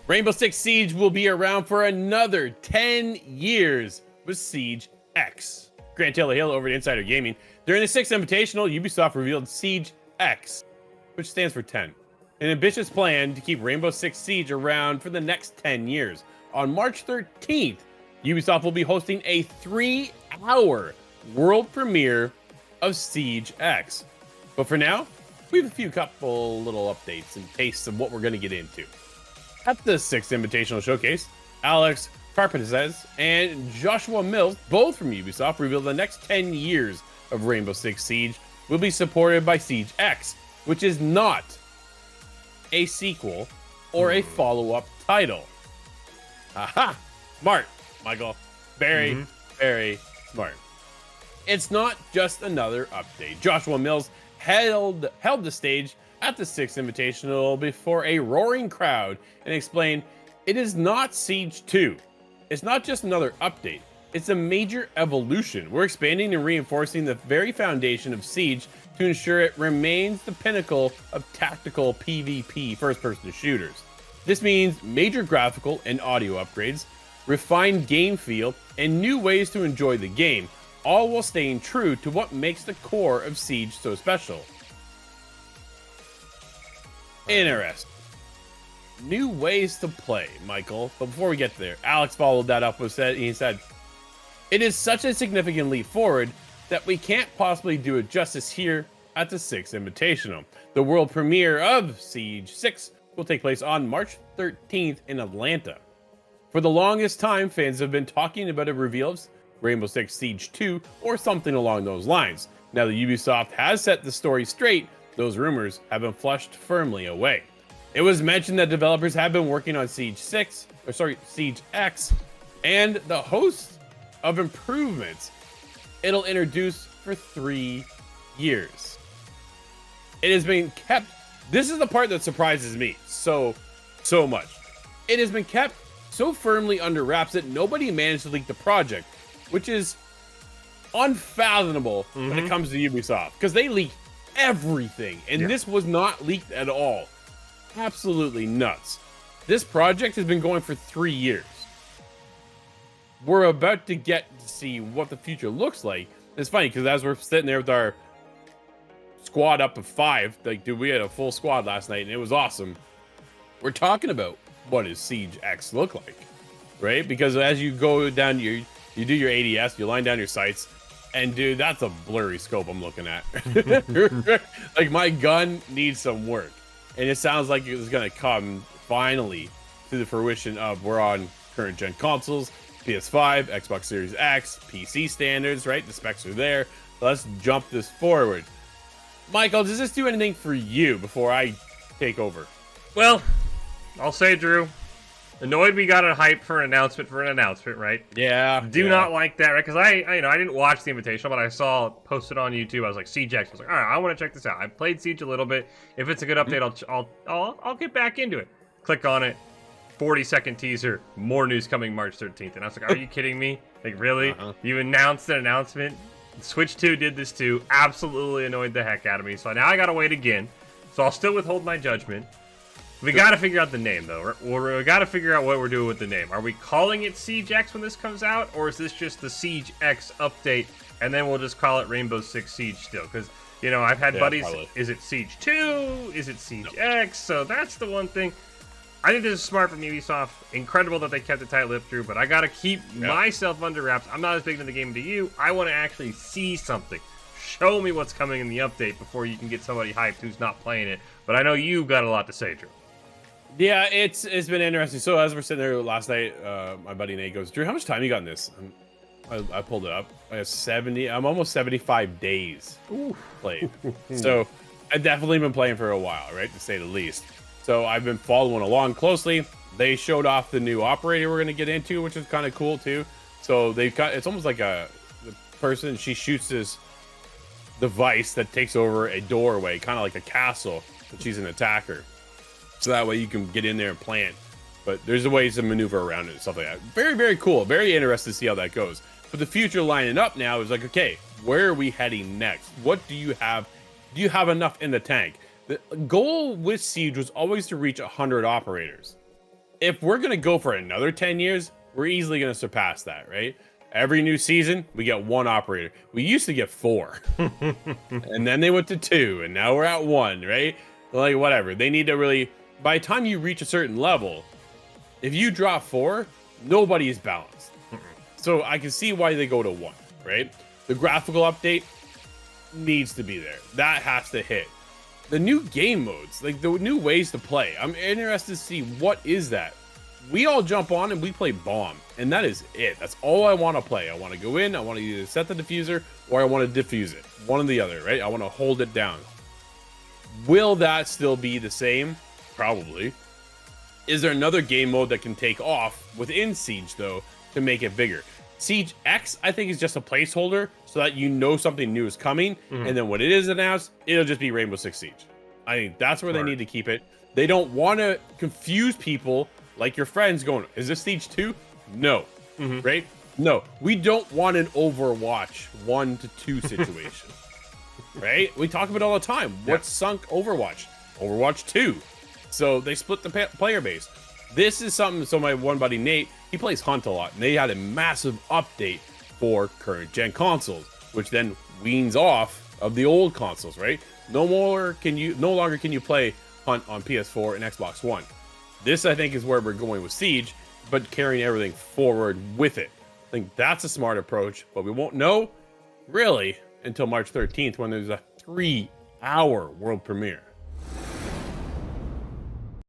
Rainbow Six Siege will be around for another 10 years with Siege X. Grant Taylor Hill over at Insider Gaming. During the Six Invitational, Ubisoft revealed Siege X, which stands for 10. An ambitious plan to keep Rainbow Six Siege around for the next 10 years. On March 13th, Ubisoft will be hosting a 3-hour world premiere of Siege X. But for now, we have a couple little updates and tastes of what we're going to get into. At the Six Invitational Showcase, Alex Carpentez and Joshua Mills, both from Ubisoft, revealed the next 10 years of Rainbow Six Siege will be supported by Siege X, which is not a sequel or a follow-up title. Aha! Smart, Michael. Very, very smart. It's not just another update. Joshua Mills held the stage at the Six Invitational before a roaring crowd and explained, it is not Siege 2. It's not just another update. It's a major evolution. We're expanding and reinforcing the very foundation of Siege to ensure it remains the pinnacle of tactical PvP first-person shooters. This means major graphical and audio upgrades, refined game feel, and new ways to enjoy the game, all while staying true to what makes the core of Siege so special. Interesting. New ways to play, Michael. But before we get there, Alex followed that up with he said, it is such a significant leap forward that we can't possibly do it justice here at the Six Invitational. The world premiere of Siege 6 will take place on March 13th in Atlanta. For the longest time, fans have been talking about a reveal of Rainbow Six Siege 2 or something along those lines. Now that Ubisoft has set the story straight, those rumors have been flushed firmly away. It was mentioned that developers have been working on Siege X, and the host of improvements it'll introduce for 3 years. It has been kept. This is the part that surprises me so much. It has been kept so firmly under wraps that nobody managed to leak the project, which is unfathomable when it comes to Ubisoft, because they leaked everything, and this was not leaked at all. Absolutely nuts. This project has been going for 3 years. We're about to get to see what the future looks like. It's funny because as we're sitting there with our squad up of 5, like, dude, we had a full squad last night and it was awesome. We're talking about what does Siege X look like, right? Because as you go down you do your ADS, you line down your sights, and dude, that's a blurry scope I'm looking at. Like, my gun needs some work. And it sounds like it's going to come finally to the fruition of we're on current gen consoles, PS5, Xbox Series X, PC standards, right? The specs are there. Let's jump this forward. Michael, does this do anything for you before I take over? Well, I'll say, Drew, annoyed we got a hype for an announcement, right? Yeah. Do not like that, right? Because I didn't watch the Invitational, but I saw it posted on YouTube. I was like, Siege X. I was like, all right, I want to check this out. I played Siege a little bit. If it's a good update, I'll get back into it. Click on it. 40-second teaser. More news coming March 13th. And I was like, are you kidding me? Like, really? You announced an announcement? Switch 2 did this too. Absolutely annoyed the heck out of me. So now I gotta wait again. So I'll still withhold my judgment. We gotta figure out the name, though. We gotta figure out what we're doing with the name. Are we calling it Siege X when this comes out? Or is this just the Siege X update, and then we'll just call it Rainbow Six Siege still? Because, you know, I've had buddies, probably. Is it Siege 2? Is it Siege X? So that's the one thing. I think this is smart from Ubisoft. Incredible that they kept a tight lip through, but I gotta keep myself under wraps. I'm not as big into the game as you. I want to actually see something. Show me what's coming in the update before you can get somebody hyped who's not playing it. But I know you've got a lot to say, Drew. Yeah, it's been interesting. So as we're sitting there last night, my buddy Nate goes, Drew, how much time you got in this? I pulled it up. I have 70. I'm almost 75 days played. So I've definitely been playing for a while, right, to say the least. So I've been following along closely. They showed off the new operator we're going to get into, which is kind of cool too. So they've got, it's almost like the person, she shoots this device that takes over a doorway, kind of like a castle, but she's an attacker. So that way you can get in there and plant. But there's ways to maneuver around it and stuff like that. Very, very cool. Very interested to see how that goes. But the future lining up now is like, okay, where are we heading next? What do you have? Do you have enough in the tank? The goal with Siege was always to reach 100 operators. if we're going to go for another 10 years, we're easily going to surpass that, right? Every new season, we get 1 operator. We used to get 4. And then they went to 2, and now we're at 1, right? Like, whatever. They need to really, by the time you reach a certain level, if you drop 4, nobody is balanced. So I can see why they go to 1, right? The graphical update needs to be there. That has to hit. The new game modes, like the new ways to play, I'm interested to see what is that. We all jump on and we play bomb, and that is it. That's all I want to play. I want to go in, I want to either set the diffuser or I want to diffuse it. One or the other, right? I want to hold it down. Will that still be the same? Probably. Is there another game mode that can take off within Siege, though, to make it bigger? Siege X, I think, is just a placeholder so that you know something new is coming, and then when it is announced, it'll just be Rainbow Six Siege. I think that's where they need to keep it. They don't want to confuse people like your friends going, is this Siege 2? No. Right? No. We don't want an Overwatch 1 to 2 situation. Right? We talk about it all the time. What's sunk Overwatch? Overwatch 2. So they split the player base. This is something, so my one buddy Nate, he plays Hunt a lot, and they had a massive update for current gen consoles, which then weans off of the old consoles, right? No longer can you play Hunt on PS4 and Xbox One. This, I think, is where we're going with Siege, but carrying everything forward with it. I think that's a smart approach, but we won't know, really, until March 13th when there's a 3-hour world premiere.